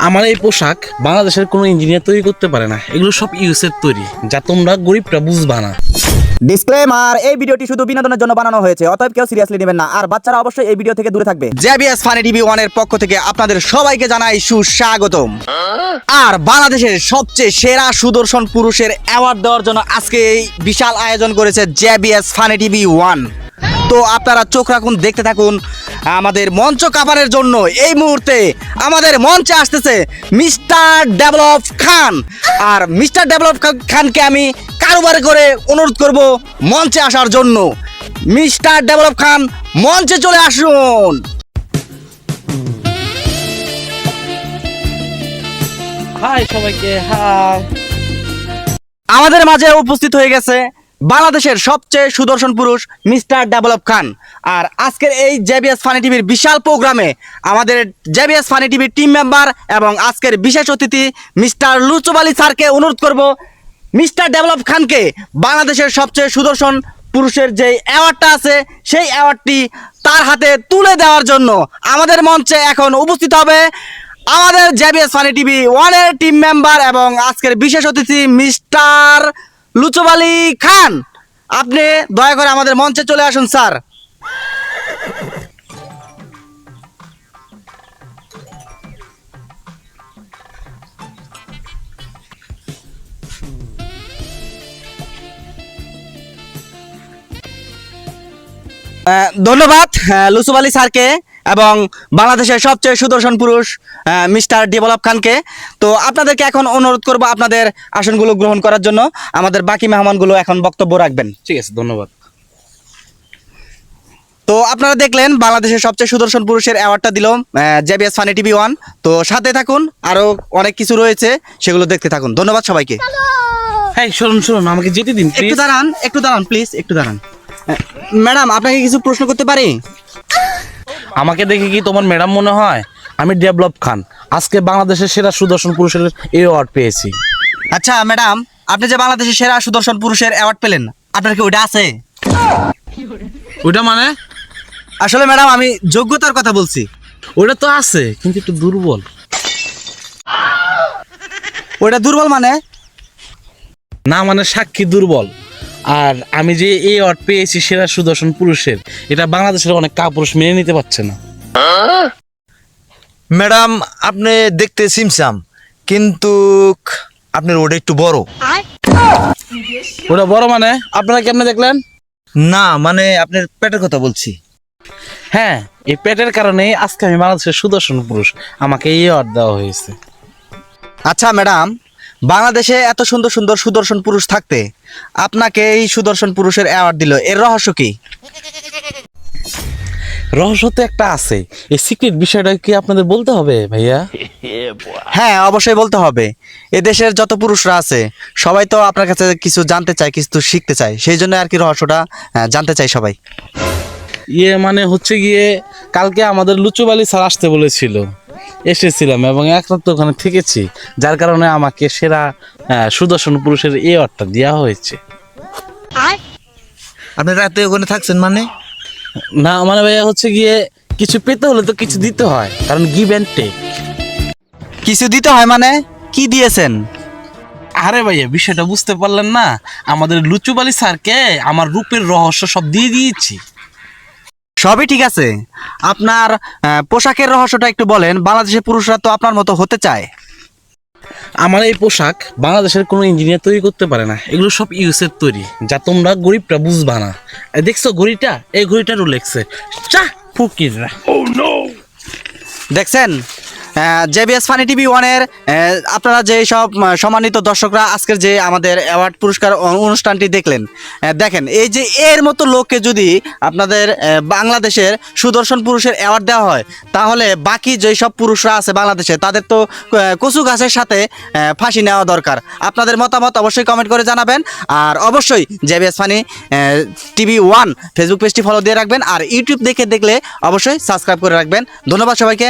আমার এই পোশাক বাংলাদেশের কোনো ইঞ্জিনিয়ার তৈরি করতে পারে না, এগুলো সব ইউএসের তৈরি, যা তোমরা গরিবরা বুঝবা না। ডিসক্লেমার, এই ভিডিওটি শুধু বিনোদনের জন্য বানানো হয়েছে, অতএব কেউ সিরিয়াসলি নেবেন না, আর বাচ্চারা অবশ্যই এই ভিডিও থেকে দূরে থাকবে। জেবিএস ফানি টিভি 1 এর পক্ষ থেকে আপনাদের সবাইকে জানাই সুস্বাগতম। আর বাংলাদেশের সবচেয়ে সেরা সুদর্শন পুরুষের অ্যাওয়ার্ড দেওয়ার জন্য আজকে এই বিশাল আয়োজন করেছে জেবিএস ফানি টিভি 1। তো আপনারা চোখ রাখুন, দেখতে থাকুন। আমাদের মঞ্চ কাভারের জন্য এই মুহূর্তে আমাদের মঞ্চে আসতেছে মিস্টার ডেভেলপ খান। আর মিস্টার ডেভেলপ খানকে আমি কারোবার করে অনুরোধ করব মঞ্চে আসার জন্য। মিস্টার ডেভেলপ খান, মঞ্চে চলে আসুন। হাই সবাইকে, হাই। আমাদের মাঝে উপস্থিত হয়ে গেছে বাংলাদেশের সবচেয়ে সুদর্শন পুরুষ মিস্টার ডেভেলপ খান। আর আজকের এই জেবিএস ফানি টিভির বিশাল প্রোগ্রামে আমাদের জেবিএস ফানি টিভির টিম মেম্বার এবং আজকের বিশেষ অতিথি মিস্টার লুচুব আলী স্যারকে অনুরোধ করব মিস্টার ডেভেলপ খানকে বাংলাদেশের সবচেয়ে সুদর্শন পুরুষের যে অ্যাওয়ার্ডটা আছে সেই অ্যাওয়ার্ডটি তার হাতে তুলে দেওয়ার জন্য আমাদের মঞ্চে এখন উপস্থিত হবে আমাদের জেবিএস ফানি টিভি 1 এর টিম মেম্বার এবং আজকের বিশেষ অতিথি মিস্টার লুচুব আলী খান। আপনি দয়া করে আমাদের মঞ্চে চলে আসুন স্যার। ধন্যবাদ লুচুব আলী স্যারকে এবং বাংলাদেশের সবচেয়ে সুদর্শন পুরুষ মিস্টার ডেভেলপ খানকে। তো আপনাদেরকে এখন অনুরোধ করব আপনাদের আসনগুলো গ্রহণ করার জন্য। আমাদের বাকি মেহমানগুলো এখন বক্তব্য রাখবেন। ঠিক আছে, ধন্যবাদ। তো আপনারা দেখলেন বাংলাদেশের সবচেয়ে সুদর্শন পুরুষের অ্যাওয়ার্ডটা দিল জেবিএস ফানি টিভি 1। তো সাথে থাকুন, আরো অনেক কিছু রয়েছে, সেগুলো দেখতে থাকুন। ধন্যবাদ সবাইকে। হ্যাঁ, শুনুন, আমাকে যেতে দিন একটু প্লিজ। দাঁড়ান প্লিজ, একটু দাঁড়ান। ম্যাডাম, আপনাকে কিছু প্রশ্ন করতে পারি? আমাকে দেখে কি তোমার ম্যাডাম মনে হয়? আমি ডেভেলপ খান, আজকে বাংলাদেশের সেরা সুদর্শন পুরুষের এই অ্যাওয়ার্ড পেয়েছি। আচ্ছা ম্যাডাম, আপনি যে বাংলাদেশের সেরা সুদর্শন পুরুষের অ্যাওয়ার্ড পেলেন, আপনার কি ওইটা আছে? ওইটা মানে? আসলে ম্যাডাম, আমি যোগ্যতার কথা বলছি। ওইটা তো আছে, কিন্তু একটু দুর্বল। ওইটা দুর্বল মানে? না মানে সাক্ষী দুর্বল। আর আমি যে এই অ্যাওয়ার্ড পেয়েছি সেরা সুদর্শন পুরুষের, এটা বাংলাদেশের অনেক কাপুরুষ মেনে নিতে পারছে না। ম্যাডাম, আপনি দেখতে সিমসাম, কিন্তু আপনার ওটা একটু বড়। ওটা বড় মানে? আপনারা কেমনে দেখলেন? না মানে আপনার পেটের কথা বলছি। হ্যাঁ, এই পেটের কারণে আজকে আমি বাংলাদেশের সুদর্শন পুরুষ, আমাকে এই অ্যাওয়ার্ড দেওয়া হয়েছে। আচ্ছা ম্যাডাম, বাংলাদেশে এত সুন্দর সুন্দর সুদর্শন পুরুষ থাকতে আপনাকে এই সুদর্শন পুরুষের অ্যাওয়ার্ড দিল, এর রহস্য কি? রহস্য তো একটা আছে, এই সিক্রেট বিষয়টা কি আপনাদের বলতে হবে ভাইয়া? হ্যাঁ, অবশ্যই বলতে হবে। এদেশের যত পুরুষরা আছে সবাই তো আপনার কাছে কিছু জানতে চায়, কিছু শিখতে চায়, সেই জন্য আর কি রহস্যটা জানতে চাই সবাই। মানে হচ্ছে গিয়ে কালকে আমাদের লুচুব আলী স্যার আসতে বলেছিল, এসেছিলাম এবং এক রাত ওখানে থেকেছি, যার কারণে আমাকে সেরা সুদর্শন পুরুষের এই অ্যাওয়ার্ডটা দেওয়া হয়েছে। আপনি রাতে ওখানে থাকছেন মানে? না মানে ভাইয়া হচ্ছে গিয়ে কিছু পেতে হলে তো কিছু দিতে হয়, কারণ গিভ অ্যান্ড টেক। কিছু দিতে হয় মানে? কি দিয়েছেন? আরে ভাইয়া, বিষয়টা বুঝতে পারলেন না? আমাদের লুচুব আলী স্যারকে আমার রূপের রহস্য সব দিয়ে দিয়েছি। সবই ঠিক আছে, আপনার পোশাকের রহস্যটা একটু বলেন। বাংলাদেশের পুরুষরা তো আপনার মতো হতে চায়। আমার এই পোশাক বাংলাদেশের কোনো ইঞ্জিনিয়ার তৈরি করতে পারে না, এগুলো সব ইউএসের তৈরি, যা তোমরা গরিবরা বুঝবা না। দেখছো ঘড়িটা? এই ঘড়িটা রোলেক্সের। চা ফুকিররা। দেখছেন জেবিএস ফানি টিভি 1 এর আপনারা যে সব সম্মানিত দর্শকরা আজকের যে আমাদের অ্যাওয়ার্ড পুরস্কার অনুষ্ঠানটি দেখলেন, দেখেন এই যে এর মতো লোককে যদি আপনাদের বাংলাদেশের সুদর্শন পুরুষের অ্যাওয়ার্ড দেওয়া হয়, তাহলে বাকি যেই সব পুরুষরা আছে বাংলাদেশে তাদের তো কচু গাছের সাথে ফাঁসি নেওয়া দরকার। আপনাদের মতামত অবশ্যই কমেন্ট করে জানাবেন। আর অবশ্যই জেবিএস ফানি টিভি 1 ফেসবুক পেজটি ফলো দিয়ে রাখবেন। আর ইউটিউব দেখলে অবশ্যই সাবস্ক্রাইব করে রাখবেন। ধন্যবাদ সবাইকে।